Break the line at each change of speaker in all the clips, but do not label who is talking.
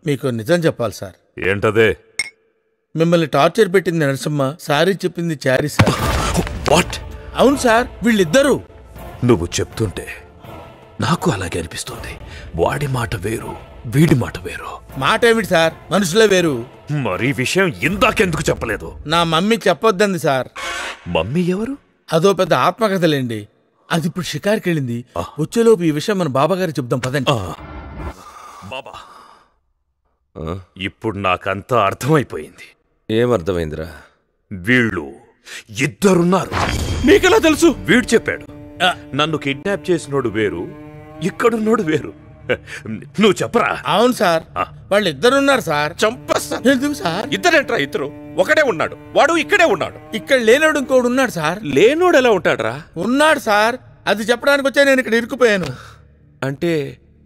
మీకు నిజం చెప్పాలి సార్.
ఏంటదే?
మిమ్మల్ని టార్చర్ పెట్టింది నరసింహ, సారీ చెప్పింది చారీ సార్.
వాట్?
అవును సార్, వీళ్ళిద్దరూ.
నువ్వు చెప్తుంటే నాకు అలాగే అనిపిస్తుంది. వాడి మాట వేరు, వీడి మాట వేరు.
మాట ఏమిటి సార్, మనుషులే వేరు.
మరి విషయం ఇందాకెందుకు చెప్పలేదు?
నా మమ్మీ చెప్పొద్దంది సార్.
మమ్మీ ఎవరు?
అదో పెద్ద ఆత్మకథలేండి. అది ఇప్పుడు షికార్కి వెళ్ళింది. వచ్చేలోపు ఈ విషయం మన బాబాగారు చెప్దాం పదండి.
బాబా, ఇప్పుడు నాకంతా అర్థమైపోయింది.
ఏమర్థమైందిరా?
వీళ్ళు ఇద్దరున్నారు.
మీకెలా తెలుసు?
వీడు చెప్పాడు. నన్ను కిడ్నాప్ చేసినోడు వేరు, ఇక్కడున్నోడు వేరు. నువ్వు చెప్పరా?
అవును సార్, వాళ్ళు ఇద్దరున్నారు సార్.
చంపేస్తా.
ఎందుకు సార్?
ఇద్దరేంట్రా? ఇద్దరు ఒకడే ఉన్నాడు, వాడు ఇక్కడే ఉన్నాడు.
ఇక్కడ లేనోడు ఇంకోడు ఉన్నాడు సార్.
లేనోడు ఎలా ఉంటాడురా?
ఉన్నాడు సార్, అది చెప్పడానికి వచ్చా నేను ఇక్కడ ఇరుక్కుపోయాను.
అంటే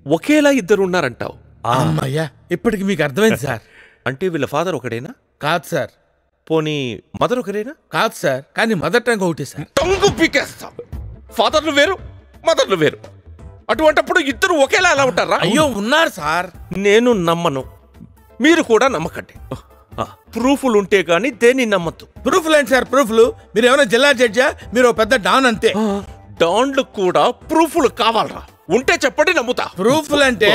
ఒకేలా ఇద్దరు ఉన్నారంటావు?
అమ్మయ్యా, ఇప్పటికి మీకు అర్థమైంది సార్.
అంటే వీళ్ళ ఫాదర్ ఒకడేనా?
కాదు సార్.
పోనీ మదర్ ఒకరేనా?
కాదు సార్, కానీ మదర్ టంగ్ ఒకటి సార్.
టంగు పీకేస్తాం. ఫాదర్లు వేరు, మదర్లు వేరు. అటువంటప్పుడు ఇద్దరు ఒకేలా ఎలా ఉంటారా?
అయ్యో ఉన్నారు సార్.
నేను నమ్మను, మీరు కూడా నమ్మకండి. ప్రూఫ్లు ఉంటే గానీ దేన్ని నమ్మద్దు.
ప్రూఫ్లు ఏంటి సార్? ప్రూఫ్లు? మీరు ఏమైనా జిల్లా జడ్జా? మీరు పెద్ద డాన్ అంతే.
డాన్లు కూడా ప్రూఫ్లు కావాలరా? ఉంటే చెప్పండి, నమ్ముతా.
ప్రూఫ్లు అంటే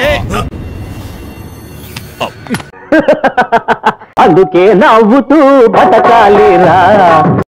అందుకే నవ్వుతూ బతకాలిరా.